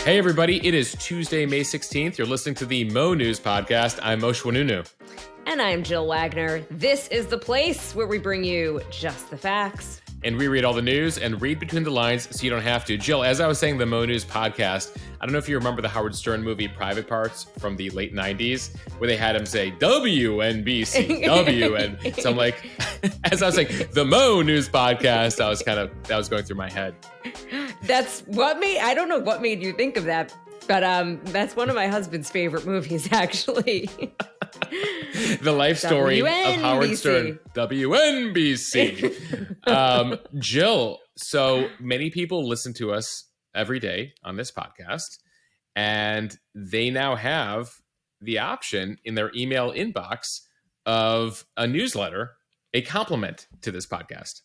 Hey, everybody. It is Tuesday, May 16th. You're listening to the Mo News Podcast. I'm Moshe Wanunu. And I'm Jill Wagner. This is the place where we bring you just the facts. And we read all the news and read between the lines so you don't have to. Jill, as I was saying, the Mo News Podcast, I don't know if you remember the Howard Stern movie Private Parts from the late 90s, where they had him say, WNBC, WN. So I'm like, as I was saying, the Mo News Podcast, that was going through my head. I don't know what made you think of that, but that's one of my husband's favorite movies, actually. The life story WNBC. of Howard Stern. WNBC. Jill, so many people listen to us every day on this podcast, and they now have the option in their email inbox of a newsletter, a compliment to this podcast.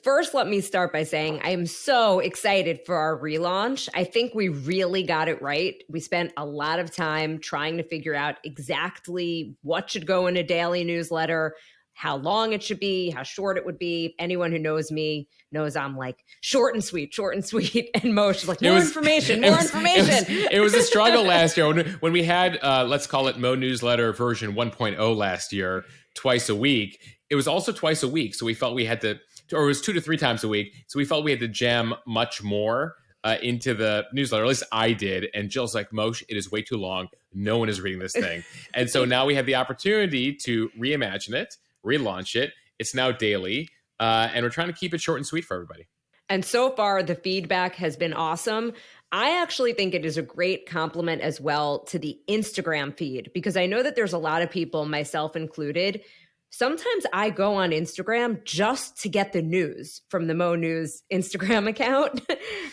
First, let me start by saying I am so excited for our relaunch. I think we really got it right. We spent a lot of time trying to figure out exactly what should go in a daily newsletter, how long it should be, how short it would be. Anyone who knows me knows I'm like short and sweet. And Moshe's like, more information. It was a struggle last year when we had, let's call it Mo Newsletter version 1.0 last year, twice a week. It was also twice a week. So we felt we had to, or it was 2 to 3 times a week. So we felt we had to jam much more into the newsletter. At least I did. And Jill's like, Moshe, it is way too long. No one is reading this thing. And so now we have the opportunity to reimagine it, relaunch it. It's now daily. And we're trying to keep it short and sweet for everybody. And so far, the feedback has been awesome. I actually think it is a great compliment as well to the Instagram feed, because I know that there's a lot of people, myself included. Sometimes I go on Instagram just to get the news from the Mo News Instagram account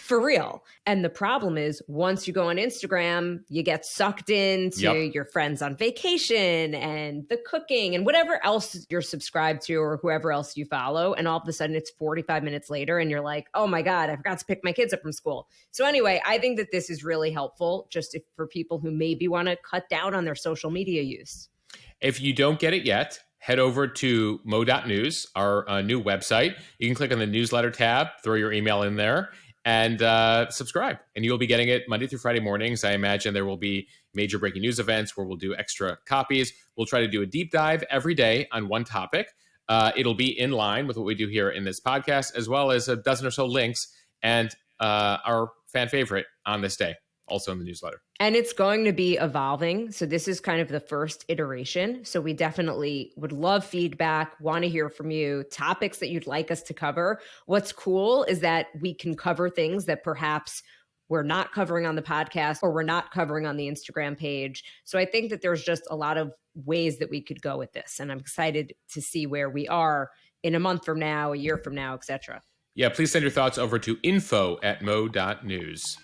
for real. And the problem is once you go on Instagram, you get sucked into your friends on vacation and the cooking and whatever else you're subscribed to or whoever else you follow. And all of a sudden it's 45 minutes later and you're like, oh my God, I forgot to pick my kids up from school. So anyway, I think that this is really helpful just for people who maybe want to cut down on their social media use. If you don't get it yet, head over to mo.news, our new website. You can click on the newsletter tab, throw your email in there, and subscribe. And you'll be getting it Monday through Friday mornings. I imagine there will be major breaking news events where we'll do extra copies. We'll try to do a deep dive every day on one topic. It'll be in line with what we do here in this podcast, as well as a dozen or so links and our fan favorite on this day, also in the newsletter. And it's going to be evolving. So this is kind of the first iteration. So we definitely would love feedback, want to hear from you, topics that you'd like us to cover. What's cool is that we can cover things that perhaps we're not covering on the podcast or we're not covering on the Instagram page. So I think that there's just a lot of ways that we could go with this. And I'm excited to see where we are in a month from now, a year from now, etc. Yeah, please send your thoughts over to info@mo.news.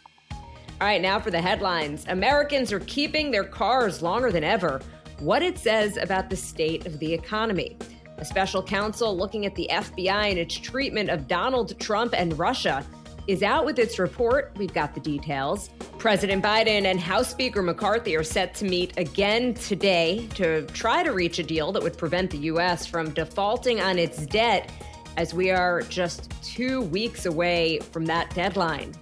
All right, now for the headlines. Americans are keeping their cars longer than ever. What it says about the state of the economy. A special counsel looking at the FBI and its treatment of Donald Trump and Russia is out with its report. We've got the details. President Biden and House Speaker McCarthy are set to meet again today to try to reach a deal that would prevent the U.S. from defaulting on its debt, as we are just 2 weeks away from that deadline.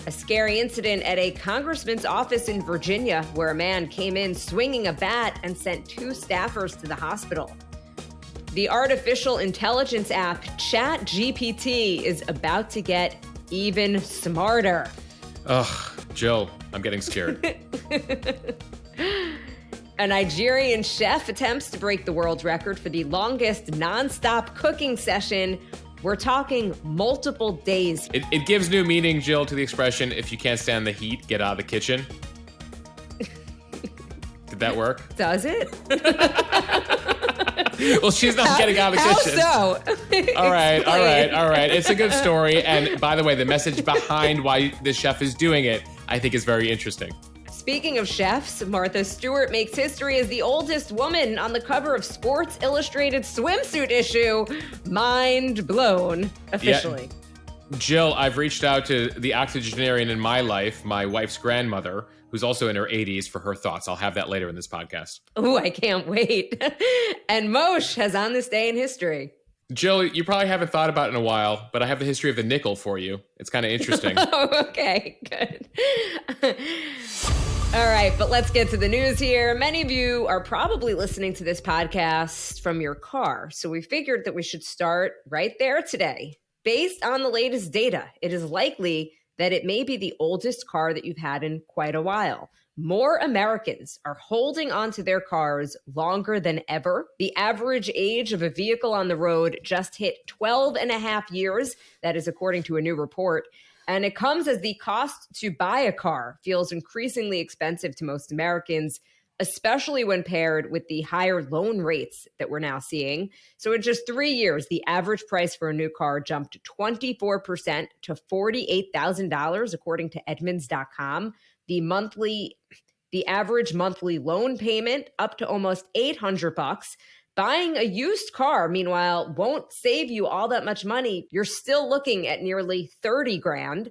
A scary incident at a congressman's office in Virginia where a man came in swinging a bat and sent 2 staffers to the hospital. The artificial intelligence app ChatGPT is about to get even smarter. Ugh, Jill, I'm getting scared. A Nigerian chef attempts to break the world record for the longest nonstop cooking session. We're talking multiple days. It gives new meaning, Jill, to the expression, if you can't stand the heat, get out of the kitchen. Did that work? Does it? Well, she's not getting out of the kitchen. How so? All right. It's a good story. And by the way, the message behind why the chef is doing it, I think is very interesting. Speaking of chefs, Martha Stewart makes history as the oldest woman on the cover of Sports Illustrated swimsuit issue. Mind blown, officially. Yeah. Jill, I've reached out to the octogenarian in my life, my wife's grandmother, who's also in her 80s, for her thoughts. I'll have that later in this podcast. Oh, I can't wait. And Moshe has on this day in history. Jill, you probably haven't thought about it in a while, but I have the history of the nickel for you. It's kind of interesting. Oh, okay, good. All right, but let's get to the news here. Many of you are probably listening to this podcast from your car, so we figured that we should start right there today. Based on the latest data, it is likely that it may be the oldest car that you've had in quite a while. More Americans are holding onto their cars longer than ever. The average age of a vehicle on the road just hit 12 and a half years. That is according to a new report. And it comes as the cost to buy a car feels increasingly expensive to most Americans, especially when paired with the higher loan rates that we're now seeing. So in just 3 years, the average price for a new car jumped 24% to $48,000, according to Edmunds.com. The average monthly loan payment up to almost $800. Buying a used car, meanwhile, won't save you all that much money. You're still looking at nearly 30 grand.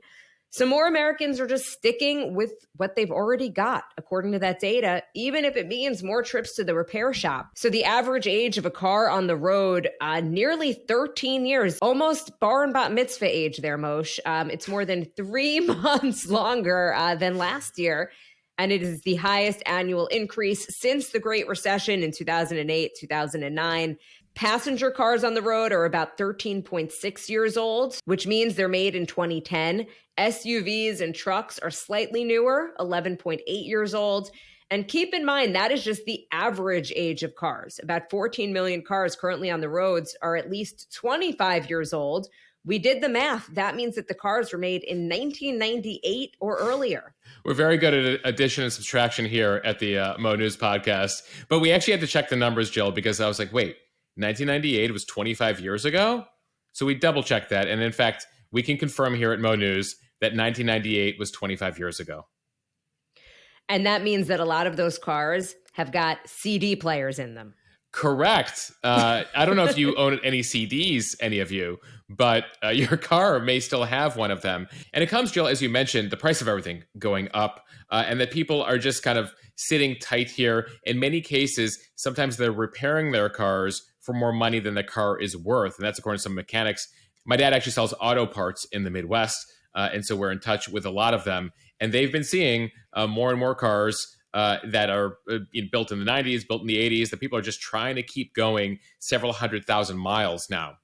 So more Americans are just sticking with what they've already got, according to that data, even if it means more trips to the repair shop. So the average age of a car on the road, nearly 13 years, almost bar and bat mitzvah age there, Moshe. It's more than 3 months longer than last year. And it is the highest annual increase since the Great Recession in 2008, 2009. Passenger cars on the road are about 13.6 years old, which means they're made in 2010. SUVs and trucks are slightly newer, 11.8 years old. And keep in mind, that is just the average age of cars. About 14 million cars currently on the roads are at least 25 years old. We did the math. That means that the cars were made in 1998 or earlier. We're very good at addition and subtraction here at the Mo News podcast. But we actually had to check the numbers, Jill, because I was like, wait, 1998 was 25 years ago? So we double checked that. And in fact, we can confirm here at Mo News that 1998 was 25 years ago. And that means that a lot of those cars have got CD players in them. Correct. I don't know if you own any CDs, any of you, but your car may still have one of them. And it comes, Jill, as you mentioned, the price of everything going up, and that people are just kind of sitting tight here. In many cases, sometimes they're repairing their cars for more money than the car is worth. And that's according to some mechanics. My dad actually sells auto parts in the Midwest, and so we're in touch with a lot of them. And they've been seeing more and more cars that are built in the 90s, built in the 80s, that people are just trying to keep going several 100,000 miles now.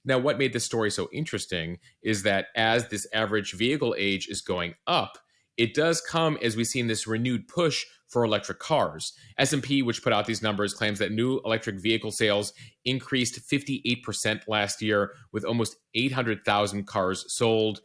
Now, what made this story so interesting is that as this average vehicle age is going up, it does come as we've seen this renewed push for electric cars. S&P, which put out these numbers, claims that new electric vehicle sales increased 58% last year, with almost 800,000 cars sold.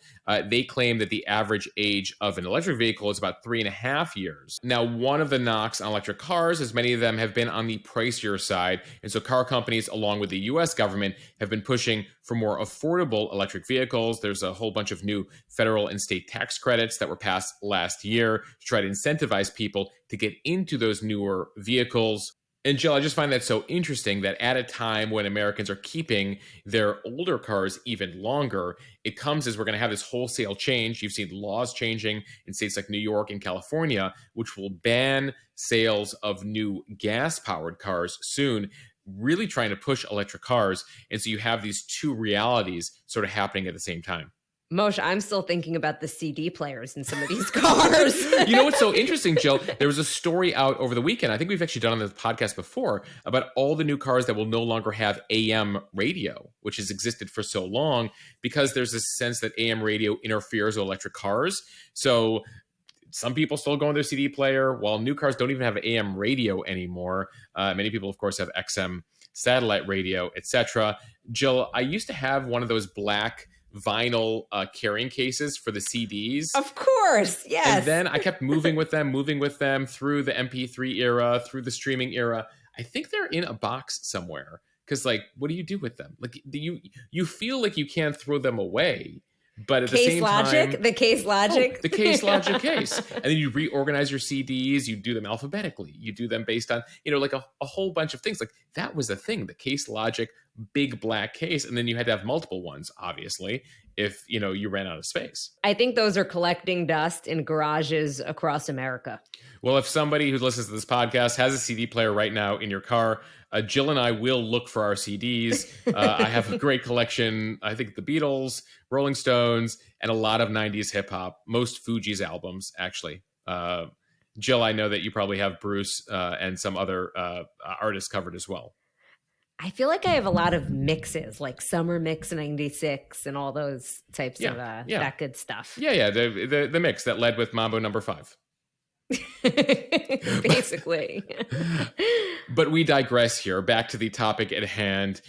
They claim that the average age of an electric vehicle is about 3.5 years. Now, one of the knocks on electric cars is many of them have been on the pricier side. And so car companies, along with the US government, have been pushing for more affordable electric vehicles. There's a whole bunch of new federal and state tax credits that were passed last year to try to incentivize people to get into those newer vehicles. And Jill, I just find that so interesting that at a time when Americans are keeping their older cars even longer, it comes as we're going to have this wholesale change. You've seen laws changing in states like New York and California, which will ban sales of new gas-powered cars soon, really trying to push electric cars. And so you have these two realities sort of happening at the same time. Moshe, I'm still thinking about the CD players in some of these cars. You know what's so interesting, Jill? There was a story out over the weekend. I think we've actually done on the podcast before about all the new cars that will no longer have AM radio, which has existed for so long, because there's this sense that AM radio interferes with electric cars. So some people still go on their CD player, while new cars don't even have AM radio anymore. Many people, of course, have XM satellite radio, etc. Jill, I used to have one of those black vinyl carrying cases for the CDs. Of course, yes. And then I kept moving with them through the MP3 era, through the streaming era. I think they're in a box somewhere, because like, what do you do with them? Like, you feel like you can't throw them away, but at the same time, the case logic, the case logic case, and then you reorganize your CDs. You do them alphabetically. You do them based on like a whole bunch of things. Like that was a thing. The case logic big black case, and then you had to have multiple ones, obviously, if you ran out of space. I think those are collecting dust in garages across America. Well, if somebody who listens to this podcast has a CD player right now in your car, Jill and I will look for our CDs. I have a great collection. I think the Beatles, Rolling Stones, and a lot of 90s hip hop, most Fugees albums, actually. Jill, I know that you probably have Bruce and some other artists covered as well. I feel like I have a lot of mixes, like Summer Mix 96 and all those types of that good stuff. Yeah. The mix that led with Mambo number 5. Basically. But we digress here. Back to the topic at hand.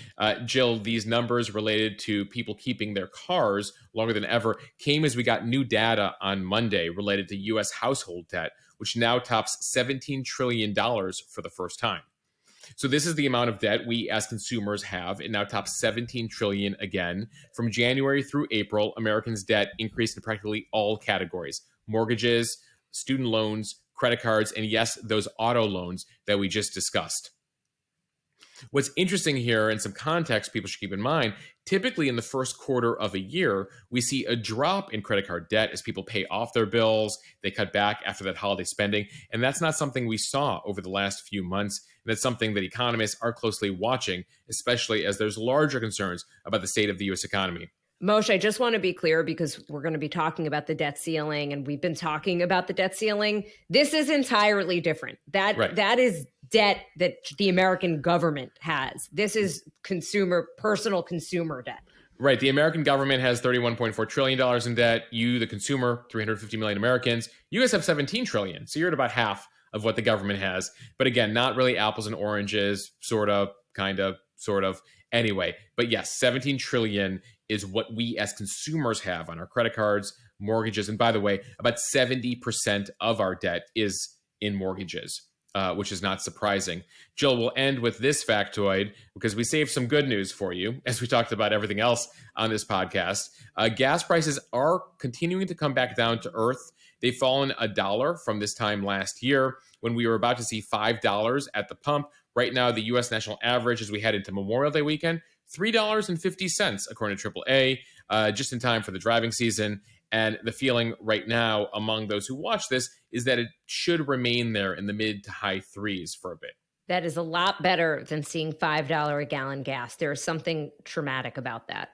Jill, these numbers related to people keeping their cars longer than ever came as we got new data on Monday related to U.S. household debt, which now tops $17 trillion for the first time. So this is the amount of debt we as consumers have. It now tops $17 trillion again. From January through April, Americans' debt increased in practically all categories: mortgages, student loans, credit cards, and yes, those auto loans that we just discussed. What's interesting here, and some context people should keep in mind, typically in the first quarter of a year, we see a drop in credit card debt as people pay off their bills, they cut back after that holiday spending, and that's not something we saw over the last few months. And that's something that economists are closely watching, especially as there's larger concerns about the state of the U.S. economy. Moshe, I just want to be clear because we're going to be talking about the debt ceiling, and we've been talking about the debt ceiling. This is entirely different. That is debt that the American government has. This is personal consumer debt. Right. The American government has $31.4 trillion in debt. You, the consumer, 350 million Americans. You guys have $17 trillion. So you're at about half of what the government has. But again, not really apples and oranges, sort of, kind of, sort of. Anyway, but yes, $17 trillion is what we as consumers have on our credit cards, mortgages. And by the way, about 70% of our debt is in mortgages, which is not surprising. Jill, we'll end with this factoid because we saved some good news for you as we talked about everything else on this podcast. Gas prices are continuing to come back down to earth. They've fallen $1 from this time last year when we were about to see $5 at the pump. Right now, the U.S. national average as we head into Memorial Day weekend, $3.50, according to AAA, just in time for the driving season. And the feeling right now among those who watch this is that it should remain there in the mid to high threes for a bit. That is a lot better than seeing $5 a gallon gas. There is something traumatic about that.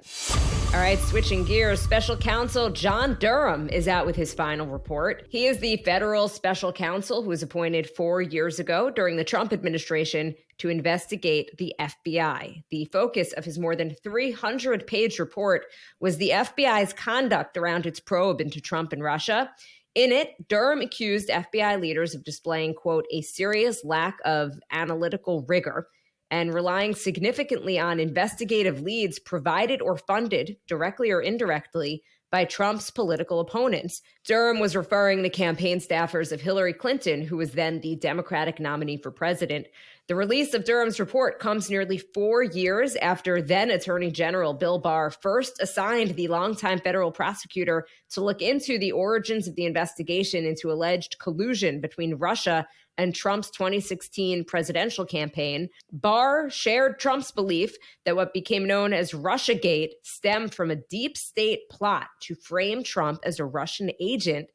All right, switching gears, special counsel John Durham is out with his final report. He is the federal special counsel who was appointed 4 years ago during the Trump administration to investigate the FBI. The focus of his more than 300-page report was the FBI's conduct around its probe into Trump and Russia. In it, Durham accused FBI leaders of displaying, quote, a serious lack of analytical rigor and relying significantly on investigative leads provided or funded, directly or indirectly, by Trump's political opponents. Durham was referring to campaign staffers of Hillary Clinton, who was then the Democratic nominee for president. The release of Durham's report comes nearly 4 years after then Attorney General Bill Barr first assigned the longtime federal prosecutor to look into the origins of the investigation into alleged collusion between Russia and Trump's 2016 presidential campaign. Barr shared Trump's belief that what became known as Russiagate stemmed from a deep state plot to frame Trump as a Russian agent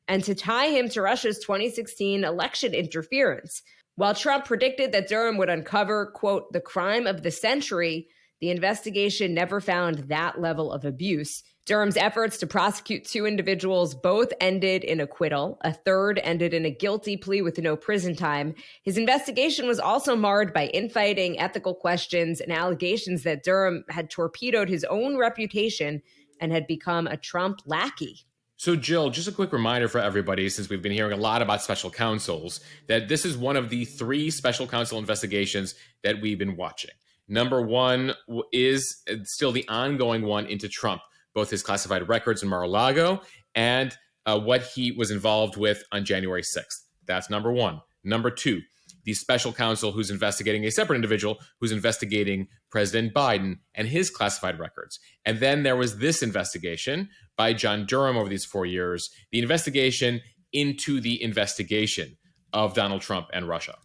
and to tie him to Russia's 2016 election interference. While Trump predicted that Durham would uncover, quote, the crime of the century, the investigation never found that level of abuse. Durham's efforts to prosecute 2 individuals both ended in acquittal. A third ended in a guilty plea with no prison time. His investigation was also marred by infighting, ethical questions, and allegations that Durham had torpedoed his own reputation and had become a Trump lackey. So, Jill, just a quick reminder for everybody, since we've been hearing a lot about special counsels, that this is one of the 3 special counsel investigations that we've been watching. Number 1 is still the ongoing one into Trump, both his classified records in Mar-a-Lago and what he was involved with on January 6th. That's number 1. Number 2, the special counsel who's investigating a separate individual who's investigating President Biden and his classified records. And then there was this investigation by John Durham over these 4 years, the investigation into the investigation of Donald Trump and Russia.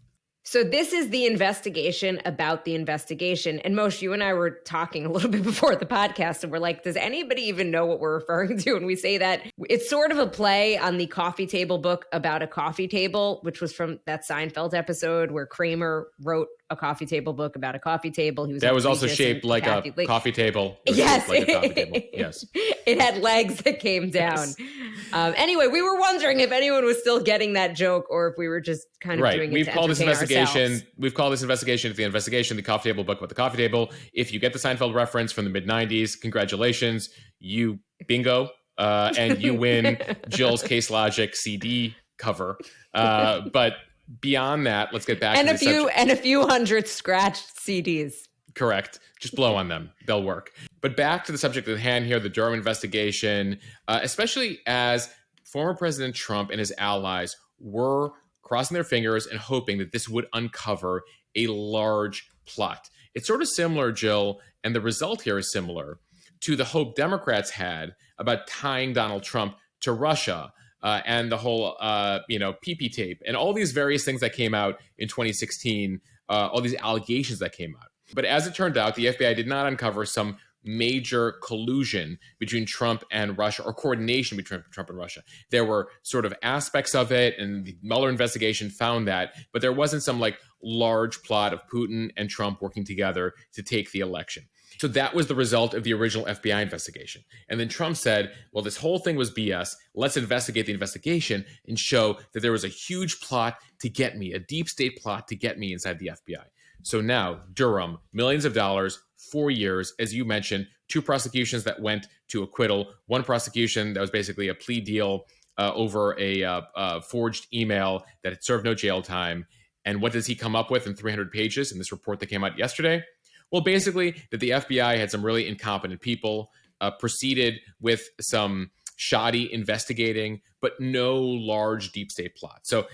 So this is the investigation about the investigation. And Moshe, you and I were talking a little bit before the podcast, and we're like, does anybody even know what we're referring to when we say that? It's sort of a play on the coffee table book about a coffee table, which was from that Seinfeld episode where Kramer wrote a coffee table book about a coffee table. He was that was also shaped like a coffee table. Yes. Like a coffee table. Yes. It had legs that came down. Yes. Anyway, we were wondering if anyone was still getting that joke or if we were just kind of doing it to entertain ourselves. We've called this investigation the coffee table book about the coffee table. If you get the Seinfeld reference from the mid-90s, congratulations. You bingo. And you win Jill's Case Logic CD cover. But beyond that, let's get back to the subject. And a few hundred scratched CDs. Correct. Just blow on them. They'll work. But back to the subject at hand here, the Durham investigation, especially as former President Trump and his allies were crossing their fingers and hoping that this would uncover a large plot. It's sort of similar, Jill, and the result here is similar to the hope Democrats had about tying Donald Trump to Russia and the whole, PP tape and all these various things that came out in 2016, all these allegations that came out. But as it turned out, the FBI did not uncover some major collusion between Trump and Russia or coordination between Trump and Russia. There were sort of aspects of it, and the Mueller investigation found that, but there wasn't some like large plot of Putin and Trump working together to take the election. So that was the result of the original FBI investigation. And then Trump said, well, this whole thing was BS. Let's investigate the investigation and show that there was a huge plot to get me, a deep state plot to get me inside the FBI. So now Durham, millions of dollars, 4 years, as you mentioned, 2 prosecutions that went to acquittal, 1 prosecution that was basically a plea deal over a forged email that had served no jail time. And what does he come up with in 300 pages in this report that came out yesterday? Well, basically, that the FBI had some really incompetent people, proceeded with some shoddy investigating, but no large deep state plot. So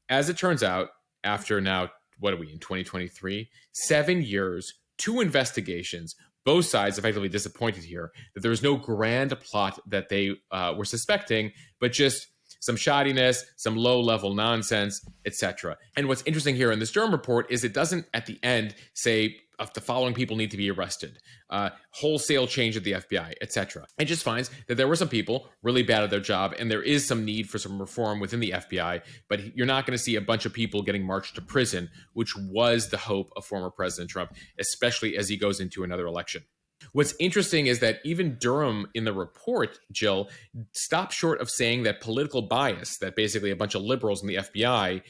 as it turns out, after now, what are we in 2023? 7 years, 2 investigations, both sides effectively disappointed here that there was no grand plot that they were suspecting, but just some shoddiness, some low-level nonsense, etc. And what's interesting here in this Durham report is it doesn't, at the end, say the following people need to be arrested, wholesale change at the FBI, etc. It just finds that there were some people really bad at their job, and there is some need for some reform within the FBI, but you're not going to see a bunch of people getting marched to prison, which was the hope of former President Trump, especially as he goes into another election. What's interesting is that even Durham in the report, Jill, stopped short of saying that political bias, that basically a bunch of liberals in the FBI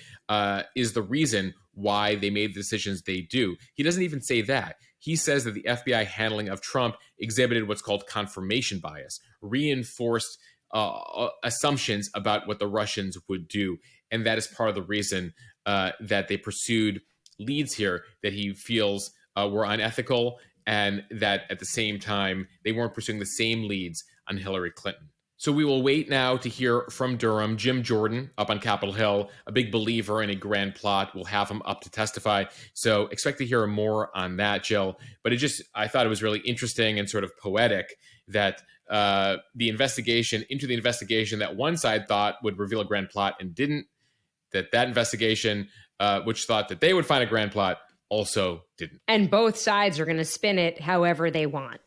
is the reason why they made the decisions they do. He doesn't even say that. He says that the FBI handling of Trump exhibited what's called confirmation bias, reinforced assumptions about what the Russians would do. And that is part of the reason that they pursued leads here that he feels were unethical, and that at the same time, they weren't pursuing the same leads on Hillary Clinton. So we will wait now to hear from Durham. Jim Jordan up on Capitol Hill, a big believer in a grand plot. We'll have him up to testify. So expect to hear more on that, Jill. But I thought it was really interesting and sort of poetic that the investigation into the investigation that one side thought would reveal a grand plot and didn't, that investigation, which thought that they would find a grand plot, also didn't. And both sides are going to spin it however they want.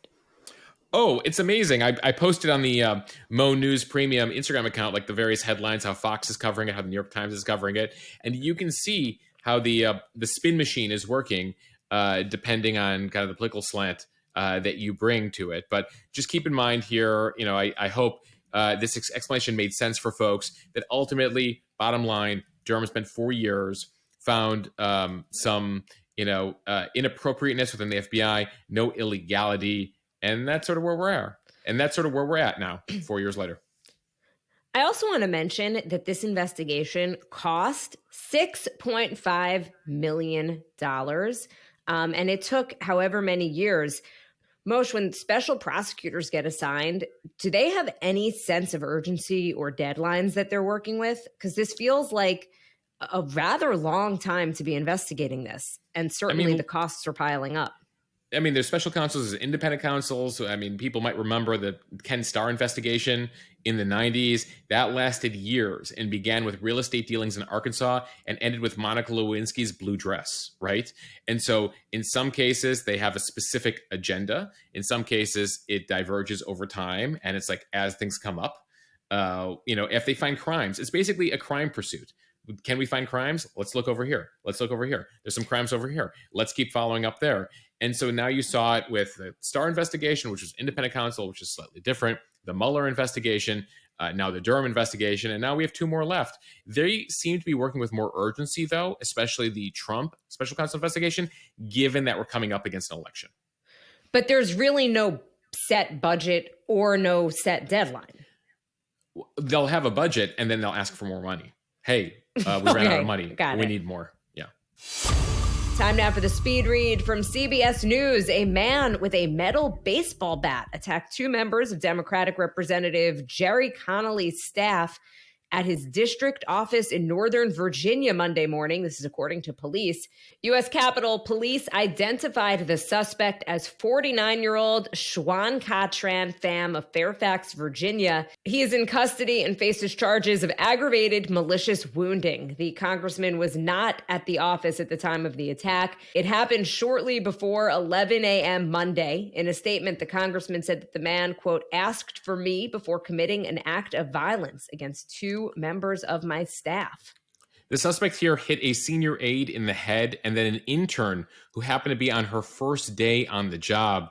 Oh, it's amazing. I posted on the Mo News Premium Instagram account, like the various headlines, how Fox is covering it, how the New York Times is covering it. And you can see how the spin machine is working depending on kind of the political slant that you bring to it. But just keep in mind here, I hope this explanation made sense for folks, that ultimately, bottom line, Durham spent 4 years, found some inappropriateness within the FBI, no illegality, and that's sort of where we're at. And that's sort of where we're at now, 4 years later. I also want to mention that this investigation cost $6.5 million, and it took however many years. Moshe, when special prosecutors get assigned, do they have any sense of urgency or deadlines that they're working with? Because this feels like a rather long time to be investigating this, and certainly the costs are piling up. I mean, there's special counsels, there's independent counsels. I mean, people might remember the Ken Starr investigation in the 90s. That lasted years and began with real estate dealings in Arkansas and ended with Monica Lewinsky's blue dress, right? And so in some cases, they have a specific agenda. In some cases, it diverges over time. And it's like as things come up, if they find crimes, it's basically a crime pursuit. Can we find crimes? Let's look over here. Let's look over here. There's some crimes over here. Let's keep following up there. And so now you saw it with the Starr investigation, which was independent counsel, which is slightly different, the Mueller investigation, now the Durham investigation, and now we have two more left. They seem to be working with more urgency, though, especially the Trump special counsel investigation, given that we're coming up against an election. But there's really no set budget or no set deadline. They'll have a budget, and then they'll ask for more money. Hey, we ran out of money. We need more. Yeah. Time now for the speed read from CBS News. A man with a metal baseball bat attacked two members of Democratic Representative Jerry Connolly's staff at his district office in Northern Virginia Monday morning. This is according to police. U.S. Capitol Police identified the suspect as 49-year-old Schwan Katran Pham of Fairfax, Virginia. He is in custody and faces charges of aggravated malicious wounding. The congressman was not at the office at the time of the attack. It happened shortly before 11 a.m. Monday. In a statement, the congressman said that the man, quote, asked for me before committing an act of violence against two members of my staff. The suspect here hit a senior aide in the head and then an intern who happened to be on her first day on the job.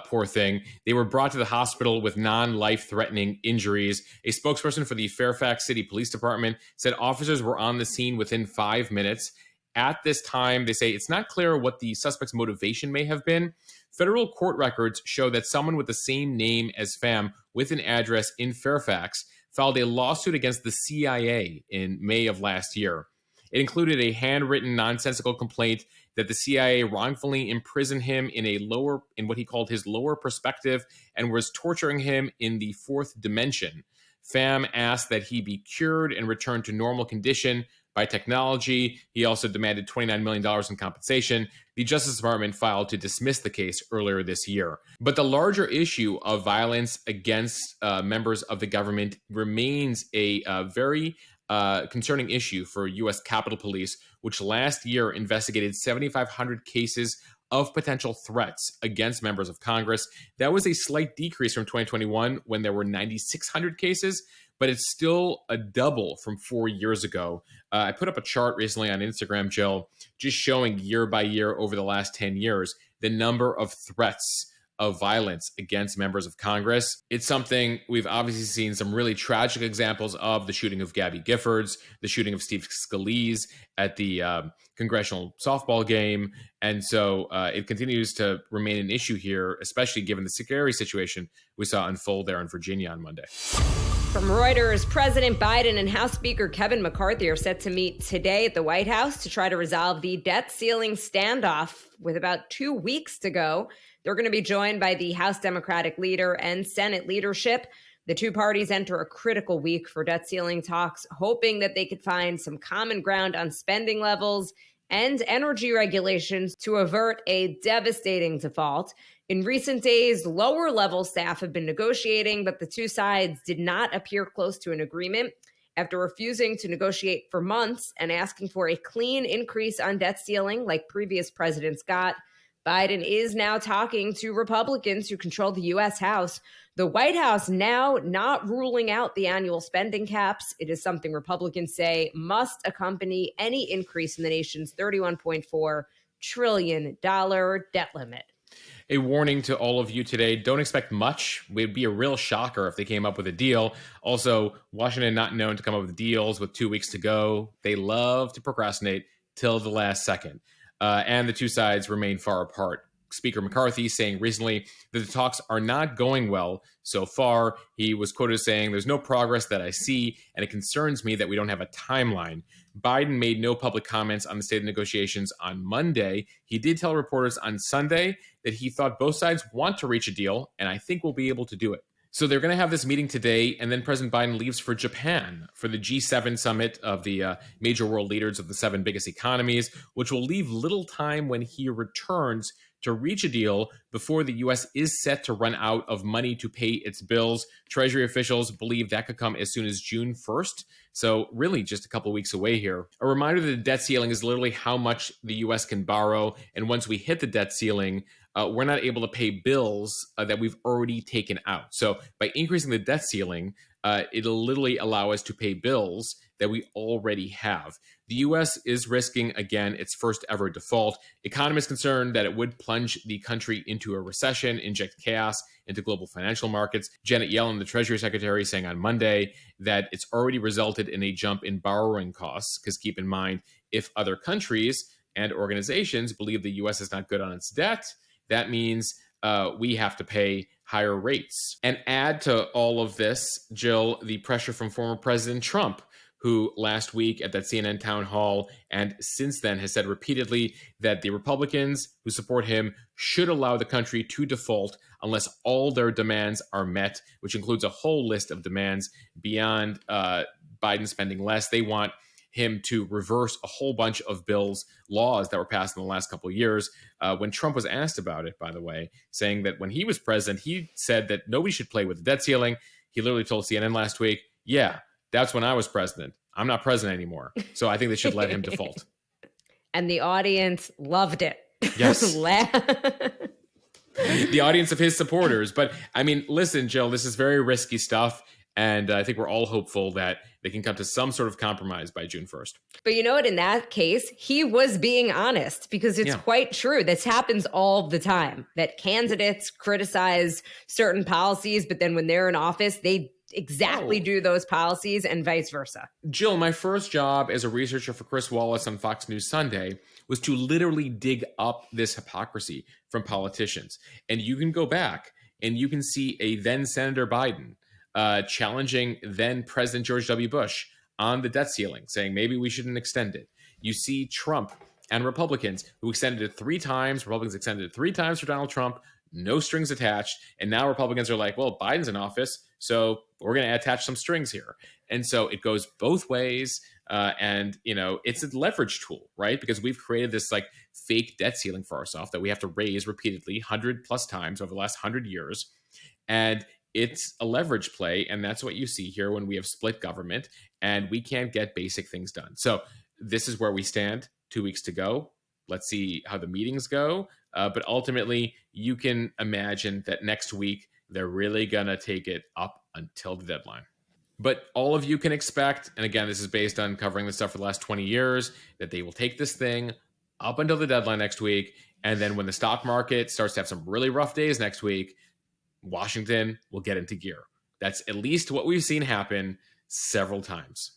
Poor thing. They were brought to the hospital with non-life-threatening injuries. A spokesperson for the Fairfax City Police Department said officers were on the scene within 5 minutes. At this time, they say it's not clear what the suspect's motivation may have been. Federal court records show that someone with the same name as Pham with an address in Fairfax filed a lawsuit against the CIA in May of last year. It included a handwritten nonsensical complaint that the CIA wrongfully imprisoned him in what he called his lower perspective and was torturing him in the fourth dimension. Pham asked that he be cured and returned to normal condition by technology. He also demanded $29 million in compensation. The Justice Department filed to dismiss the case earlier this year. But the larger issue of violence against members of the government remains a very concerning issue for U.S. Capitol Police, which last year investigated 7,500 cases of potential threats against members of Congress. That was a slight decrease from 2021 when there were 9,600 cases, but it's still a double from 4 years ago. I put up a chart recently on Instagram, Jill, just showing year by year over the last 10 years, the number of threats of violence against members of Congress. It's something we've obviously seen some really tragic examples of: the shooting of Gabby Giffords, the shooting of Steve Scalise at the congressional softball game. And so it continues to remain an issue here, especially given the scary situation we saw unfold there in Virginia on Monday. From Reuters, President Biden and House Speaker Kevin McCarthy are set to meet today at the White House to try to resolve the debt ceiling standoff with about 2 weeks to go. They're going to be joined by the House Democratic leader and Senate leadership. The two parties enter a critical week for debt ceiling talks, hoping that they could find some common ground on spending levels and energy regulations to avert a devastating default. In recent days, lower-level staff have been negotiating, but the two sides did not appear close to an agreement. After refusing to negotiate for months and asking for a clean increase on debt ceiling like previous presidents got, Biden is now talking to Republicans who control the U.S. House. The White House now not ruling out the annual spending caps. It is something Republicans say must accompany any increase in the nation's $31.4 trillion debt limit. A warning to all of you today: don't expect much. It would be a real shocker if they came up with a deal. Also, Washington not known to come up with deals with 2 weeks to go. They love to procrastinate till the last second. And the two sides remain far apart. Speaker McCarthy saying recently that the talks are not going well so far. He was quoted as saying, "There's no progress that I see, and it concerns me that we don't have a timeline." Biden made no public comments on the state of negotiations on Monday. He did tell reporters on Sunday that he thought both sides want to reach a deal, and I think we'll be able to do it. So they're going to have this meeting today, and then President Biden leaves for Japan for the G7 summit of the major world leaders of the 7 biggest economies, which will leave little time when he returns to reach a deal before the U.S. is set to run out of money to pay its bills. Treasury officials believe that could come as soon as June 1st. So really just a couple of weeks away here. A reminder that the debt ceiling is literally how much the U.S. can borrow. And once we hit the debt ceiling, we're not able to pay bills that we've already taken out. So by increasing the debt ceiling, it'll literally allow us to pay bills that we already have. The U.S. is risking, again, its first ever default. Economists concerned that it would plunge the country into a recession, inject chaos into global financial markets. Janet Yellen, the Treasury Secretary, saying on Monday that it's already resulted in a jump in borrowing costs, because keep in mind, if other countries and organizations believe the U.S. is not good on its debt, that means we have to pay higher rates. And add to all of this, Jill, the pressure from former President Trump, who last week at that CNN town hall and since then has said repeatedly that the Republicans who support him should allow the country to default unless all their demands are met, which includes a whole list of demands beyond Biden spending less. They want him to reverse a whole bunch of bills, laws that were passed in the last couple of years. When Trump was asked about it, by the way, saying that when he was president, he said that nobody should play with the debt ceiling. He literally told CNN last week, yeah, that's when I was president. I'm not president anymore. So I think they should let him default. And the audience loved it. Yes. The audience of his supporters. But I mean, listen, Jill, this is very risky stuff. And I think we're all hopeful that they can come to some sort of compromise by June 1st. But you know what? In that case, he was being honest, because it's quite true. This happens all the time, that candidates criticize certain policies, but then when they're in office, they exactly do those policies and vice versa. Jill, my first job as a researcher for Chris Wallace on Fox News Sunday was to literally dig up this hypocrisy from politicians. And you can go back and you can see a then Senator Biden challenging then President George W. Bush on the debt ceiling, saying maybe we shouldn't extend it. You see Trump and Republicans who extended it 3 times. Republicans extended it 3 times for Donald Trump, no strings attached. And now Republicans are like, well, Biden's in office, so we're going to attach some strings here. And so it goes both ways. And, you know, it's a leverage tool, right? Because we've created this like fake debt ceiling for ourselves that we have to raise repeatedly 100 plus times over the last 100 years. And it's a leverage play. And that's what you see here when we have split government and we can't get basic things done. So this is where we stand. 2 weeks to go. Let's see how the meetings go. But ultimately, you can imagine that next week, they're really going to take it up until the deadline. But all of you can expect, and again, this is based on covering this stuff for the last 20 years, that they will take this thing up until the deadline next week. And then when the stock market starts to have some really rough days next week, Washington will get into gear. That's at least what we've seen happen several times.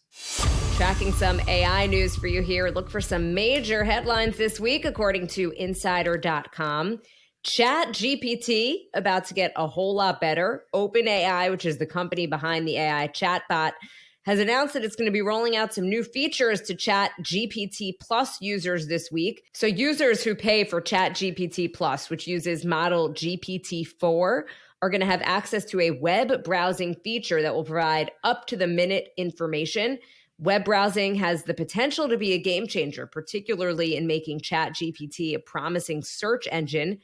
Tracking some AI news for you here. Look for some major headlines this week, according to Insider.com. ChatGPT about to get a whole lot better. OpenAI, which is the company behind the AI chatbot, has announced that it's going to be rolling out some new features to ChatGPT Plus users this week. So users who pay for ChatGPT Plus, which uses model GPT-4, are going to have access to a web browsing feature that will provide up-to-the-minute information. Web browsing has the potential to be a game changer, particularly in making ChatGPT a promising search engine.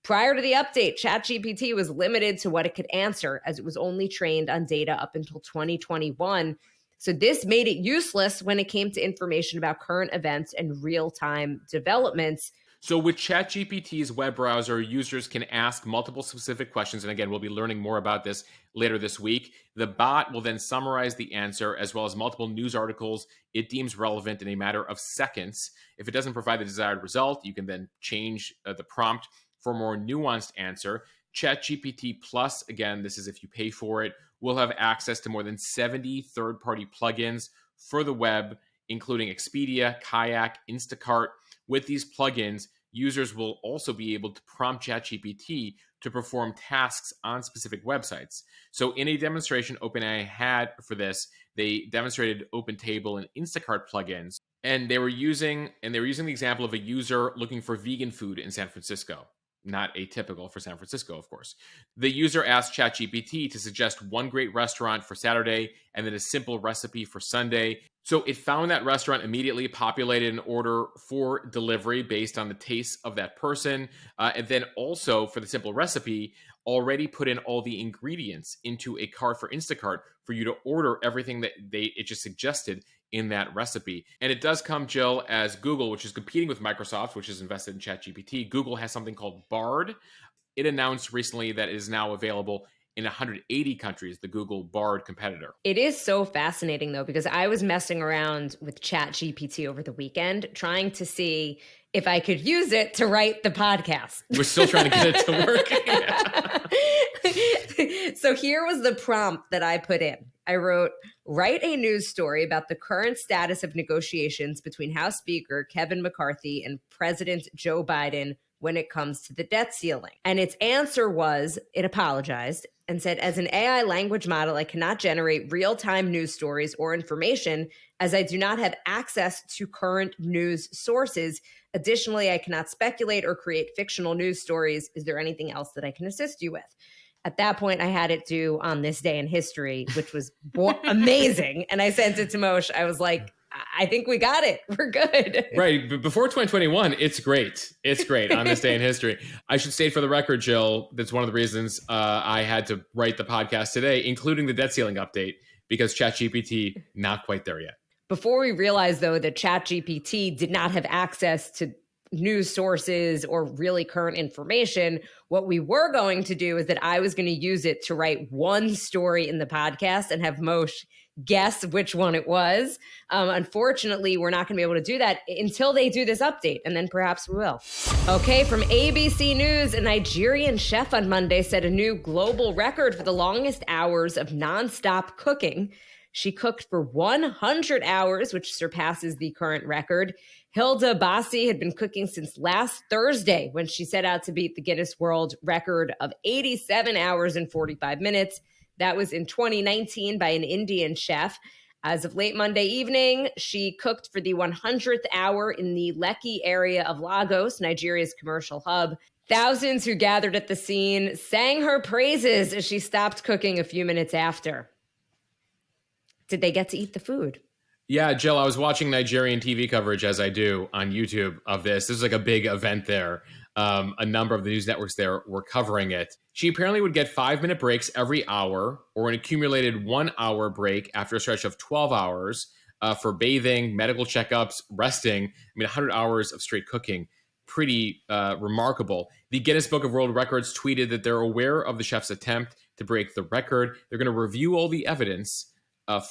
Prior to the update, ChatGPT was limited to what it could answer, as it was only trained on data up until 2021. So this made it useless when it came to information about current events and real-time developments. So with ChatGPT's web browser, users can ask multiple specific questions. And again, we'll be learning more about this later this week. The bot will then summarize the answer as well as multiple news articles it deems relevant in a matter of seconds. If it doesn't provide the desired result, you can then change the prompt for a more nuanced answer. ChatGPT Plus, again, this is if you pay for it, will have access to more than 70 third-party plugins for the web, including Expedia, Kayak, Instacart. With these plugins, users will also be able to prompt ChatGPT to perform tasks on specific websites. So in a demonstration OpenAI had for this, they demonstrated OpenTable and Instacart plugins, and they were using the example of a user looking for vegan food in San Francisco. Not atypical for San Francisco, of course. The user asked ChatGPT to suggest one great restaurant for Saturday and then a simple recipe for Sunday. So it found that restaurant, immediately populated an order for delivery based on the taste of that person. And then also, for the simple recipe, already put in all the ingredients into a cart for Instacart for you to order everything that it just suggested in that recipe. And it does come, Jill, as Google, which is competing with Microsoft, which is invested in ChatGPT. Google has something called Bard. It announced recently that it is now available in 180 countries, the Google Bard competitor. It is so fascinating, though, because I was messing around with ChatGPT over the weekend, trying to see if I could use it to write the podcast. We're still trying to get it to work. So here was the prompt that I put in. I wrote, write a news story about the current status of negotiations between House Speaker Kevin McCarthy and President Joe Biden when it comes to the debt ceiling. And its answer was, it apologized and said, as an AI language model, I cannot generate real-time news stories or information as I do not have access to current news sources. Additionally, I cannot speculate or create fictional news stories. Is there anything else that I can assist you with? At that point, I had it do on this day in history, which was amazing. And I sent it to Moshe. I was like, I think we got it. We're good. Right. But before 2021, it's great. It's great on this day in history. I should state for the record, Jill, that's one of the reasons I had to write the podcast today, including the debt ceiling update, because ChatGPT, not quite there yet. Before we realized, though, that ChatGPT did not have access to news sources or really current information, what we were going to do is that I was going to use it to write one story in the podcast and have Moshe guess which one it was. Unfortunately, we're not going to be able to do that until they do this update, and then perhaps we will. Okay, from ABC News, a Nigerian chef on Monday set a new global record for the longest hours of nonstop cooking. She cooked for 100 hours, which surpasses the current record. Hilda Bassi had been cooking since last Thursday when she set out to beat the Guinness World Record of 87 hours and 45 minutes. That was in 2019 by an Indian chef. As of late Monday evening, she cooked for the 100th hour in the Lekki area of Lagos, Nigeria's commercial hub. Thousands who gathered at the scene sang her praises as she stopped cooking a few minutes after. Did they get to eat the food? Yeah, Jill, I was watching Nigerian TV coverage, as I do on YouTube, of this. This is like a big event there. A number of the news networks there were covering it. She apparently would get 5-minute breaks every hour, or an accumulated 1-hour break after a stretch of 12 hours for bathing, medical checkups, resting. 100 hours of straight cooking. Pretty remarkable. The Guinness Book of World Records tweeted that they're aware of the chef's attempt to break the record. They're going to review all the evidence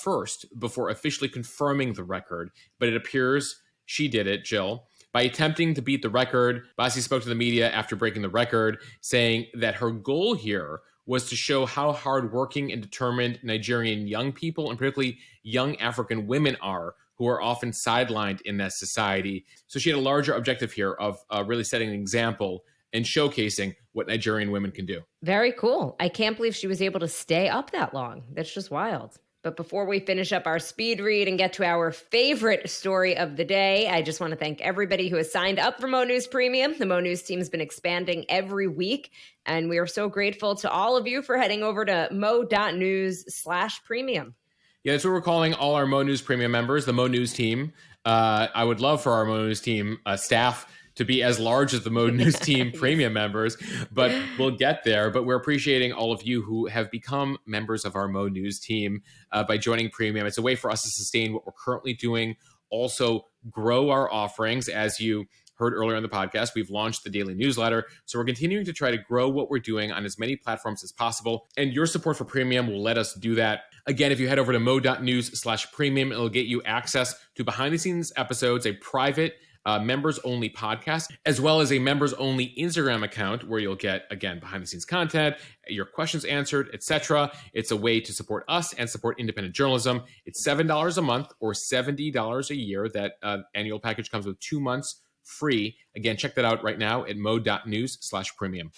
first before officially confirming the record. But it appears she did it, Jill. By attempting to beat the record, Bassi spoke to the media after breaking the record, saying that her goal here was to show how hardworking and determined Nigerian young people, and particularly young African women, are, who are often sidelined in that society. So she had a larger objective here of really setting an example and showcasing what Nigerian women can do. Very cool. I can't believe she was able to stay up that long. That's just wild. But before we finish up our speed read and get to our favorite story of the day, I just want to thank everybody who has signed up for Mo News Premium. The Mo News team has been expanding every week, and we are so grateful to all of you for heading over to mo.news/premium. Yeah, that's what we're calling all our Mo News Premium members, the Mo News team. I would love for our Mo News team staff to be as large as the Mo News team premium members, but we'll get there. But we're appreciating all of you who have become members of our Mo News team by joining premium. It's a way for us to sustain what we're currently doing, also grow our offerings. As you heard earlier on the podcast, we've launched the daily newsletter. So we're continuing to try to grow what we're doing on as many platforms as possible. And your support for premium will let us do that. Again, if you head over to mo.news/premium, it'll get you access to behind the scenes episodes, a private members-only podcast, as well as a members-only Instagram account where you'll get, again, behind-the-scenes content, your questions answered, etc. It's a way to support us and support independent journalism. It's $7 a month or $70 a year. That annual package comes with 2 months free. Again, check that out right now at mo.news/premium.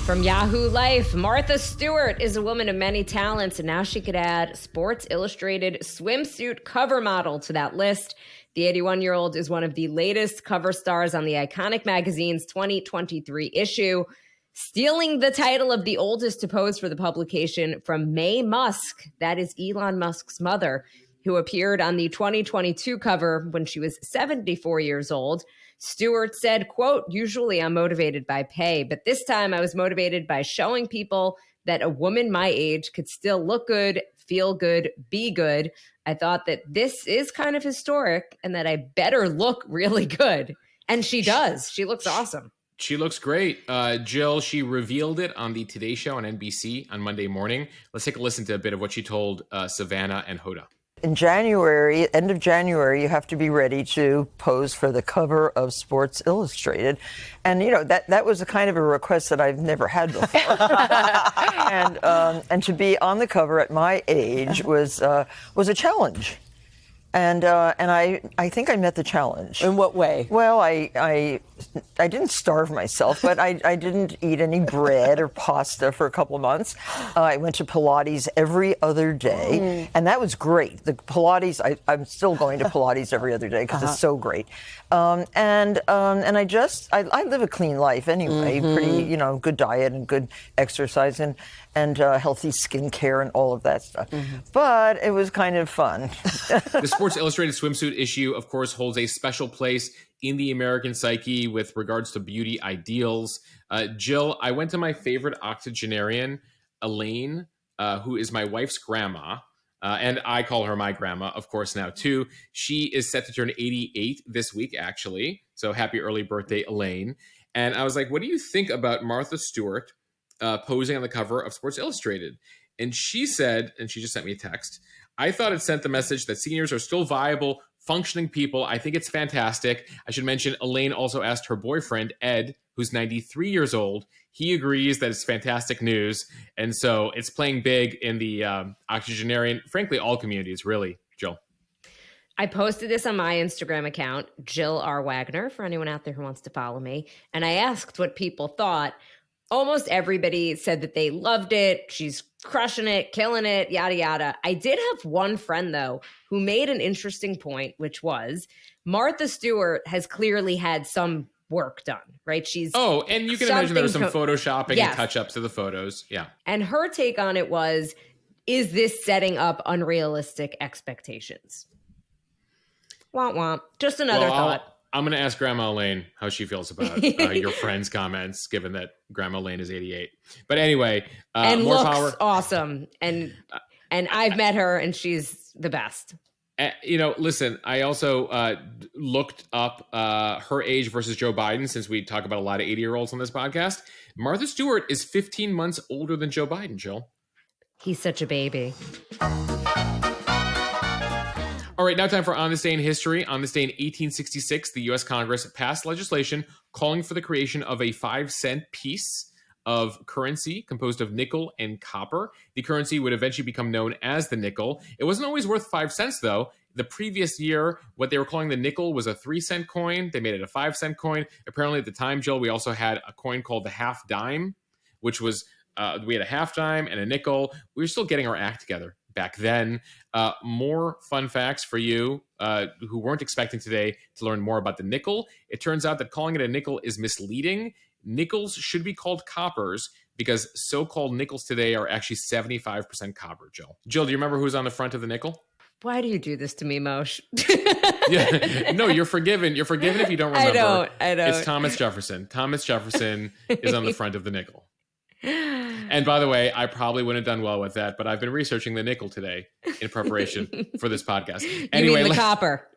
From Yahoo Life, Martha Stewart is a woman of many talents, and now she could add Sports Illustrated swimsuit cover model to that list. The 81-year-old is one of the latest cover stars on the iconic magazine's 2023 issue, stealing the title of the oldest to pose for the publication from Mae Musk, that is Elon Musk's mother, who appeared on the 2022 cover when she was 74 years old. Stewart said, quote, "Usually I'm motivated by pay, but this time I was motivated by showing people that a woman my age could still look good, feel good, be good. I thought that this is kind of historic and that I better look really good." And she does. She looks awesome. She looks great. Jill, she revealed it on the Today Show on NBC on Monday morning. Let's take a listen to a bit of what she told Savannah and Hoda. In January, end of January, you have to be ready to pose for the cover of Sports Illustrated. And, you know, that was a kind of a request that I've never had before. and to be on the cover at my age was a challenge. And I think I met the challenge. In what way? Well, I didn't starve myself, but I didn't eat any bread or pasta for a couple of months. I went to Pilates every other day, and that was great. The Pilates, I'm still going to Pilates every other day because it's so great. And I live a clean life anyway, pretty, good diet and good exercise and healthy skincare and all of that stuff. But it was kind of fun. The Sports Illustrated swimsuit issue, of course, holds a special place in the American psyche with regards to beauty ideals. Jill, I went to my favorite octogenarian, Elaine, who is my wife's grandma. And I call her my grandma, of course, now too. She is set to turn 88 this week, actually. So happy early birthday, Elaine. And I was like, what do you think about Martha Stewart posing on the cover of Sports Illustrated? And she said, and she just sent me a text, "I thought it sent the message that seniors are still viable, functioning people. I think it's fantastic." I should mention, Elaine also asked her boyfriend, Ed, who's 93 years old. He agrees that it's fantastic news. And so it's playing big in the octogenarian, frankly, all communities, really, Jill. I posted this on my Instagram account, Jill R. Wagner, for anyone out there who wants to follow me. And I asked what people thought. Almost everybody said that they loved it. She's crushing it, killing it, yada, yada. I did have one friend, though, who made an interesting point, which was Martha Stewart has clearly had some work done, right? And you can imagine there was some photoshopping yes. and touch-ups to the photos. Yeah. And her take on it was, is this setting up unrealistic expectations? Womp womp. Just another thought. I'm going to ask Grandma Elaine how she feels about your friend's comments, given that Grandma Elaine is 88. But anyway, and more looks power. Awesome. And I've met her, and she's the best. Listen, I also looked up her age versus Joe Biden, since we talk about a lot of 80-year-olds on this podcast. Martha Stewart is 15 months older than Joe Biden, Jill. He's such a baby. All right, now time for On This Day in History. On this day in 1866, the U.S. Congress passed legislation calling for the creation of a 5-cent piece of currency composed of nickel and copper. The currency would eventually become known as the nickel. It wasn't always worth 5 cents, though. The previous year, what they were calling the nickel was a 3-cent coin. They made it a 5-cent coin. Apparently, at the time, Jill, we also had a coin called the half dime, which was we had a half dime and a nickel. We were still getting our act together back then. More fun facts for you who weren't expecting today to learn more about the nickel. It turns out that calling it a nickel is misleading. Nickels should be called coppers because so-called nickels today are actually 75% copper, Jill. Jill, do you remember who's on the front of the nickel? Why do you do this to me, Moshe? Yeah, no, you're forgiven. You're forgiven if you don't remember. I don't. It's Thomas Jefferson. Thomas Jefferson is on the front of the nickel. And by the way, I probably wouldn't have done well with that, but I've been researching the nickel today in preparation for this podcast. Anyway, you mean the copper?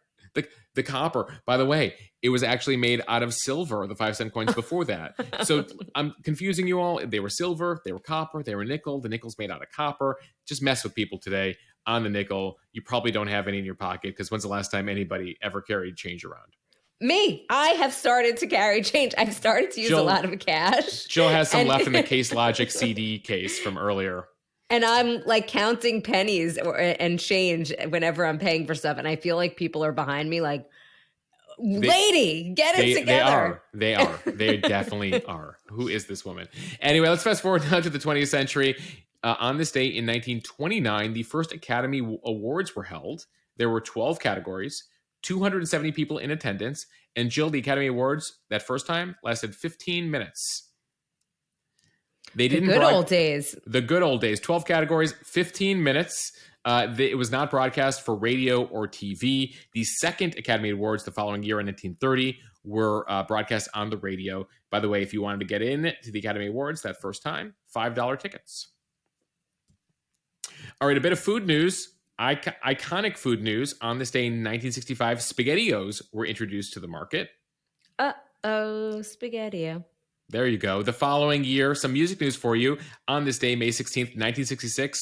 The copper. By the way, it was actually made out of silver, the 5-cent coins before that. So I'm confusing you all. They were silver, they were copper, they were nickel. The nickel's made out of copper. Just mess with people today on the nickel. You probably don't have any in your pocket because when's the last time anybody ever carried change around? Me. I have started to carry change. I've started to use a lot of cash. Jill has some left in the Case Logic CD case from earlier. And I'm like counting pennies and change whenever I'm paying for stuff. And I feel like people are behind me like, lady, get it together. They are. They definitely are. Who is this woman? Anyway, let's fast forward now to the 20th century. On this day in 1929, the first Academy Awards were held. There were 12 categories, 270 people in attendance. And Jill, the Academy Awards that first time lasted 15 minutes. They didn't the good old days. The good old days. 12 categories, 15 minutes. It was not broadcast for radio or TV. The second Academy Awards the following year in 1930 were broadcast on the radio. By the way, if you wanted to get in to the Academy Awards that first time, $5 tickets. All right, a bit of food news. Iconic food news. On this day in 1965, SpaghettiOs were introduced to the market. SpaghettiO. There you go. The following year, some music news for you. On this day, May 16th, 1966,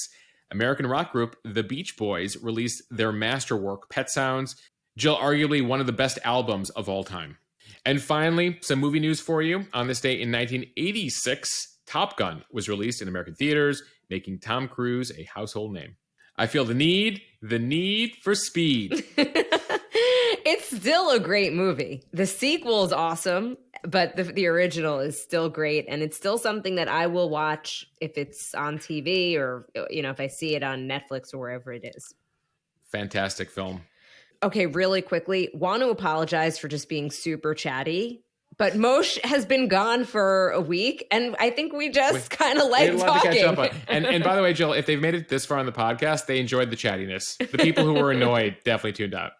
American rock group The Beach Boys released their masterwork, Pet Sounds. Jill, arguably one of the best albums of all time. And finally, some movie news for you. On this day in 1986, Top Gun was released in American theaters, making Tom Cruise a household name. I feel the need for speed. It's still a great movie. The sequel is awesome, but the original is still great. And it's still something that I will watch if it's on TV or, if I see it on Netflix or wherever it is. Fantastic film. Okay, really quickly, want to apologize for just being super chatty. But Moshe has been gone for a week, and I think we just kind of like talking. To catch up on. And by the way, Jill, if they've made it this far on the podcast, they enjoyed the chattiness. The people who were annoyed definitely tuned out.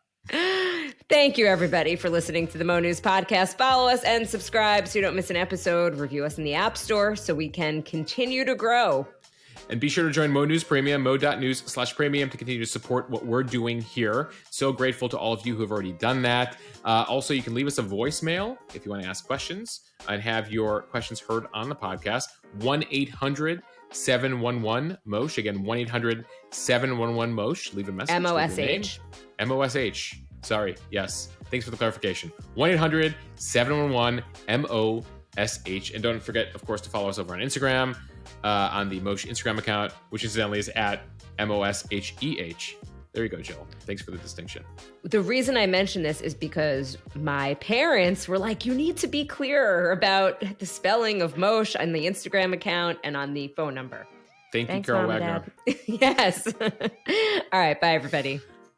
Thank you, everybody, for listening to the Mo News podcast. Follow us and subscribe so you don't miss an episode. Review us in the App Store so we can continue to grow. And be sure to join Mo News Premium, mo.news/premium, to continue to support what we're doing here. So grateful to all of you who have already done that. Also, you can leave us a voicemail if you want to ask questions and have your questions heard on the podcast. 1-800-711-MOSH. Again, 1-800-711-MOSH. Leave a message. MOSH. MOSH. Sorry. Yes. Thanks for the clarification. 1-800-711-MOSH. And don't forget, of course, to follow us over on Instagram. On the Moshe Instagram account, which incidentally is at MOSHEH. There you go, Jill. Thanks for the distinction. The reason I mention this is because my parents were like, you need to be clearer about the spelling of Moshe on the Instagram account and on the phone number. Thanks, you, Carol Mom Wagner. Yes. All right. Bye, everybody.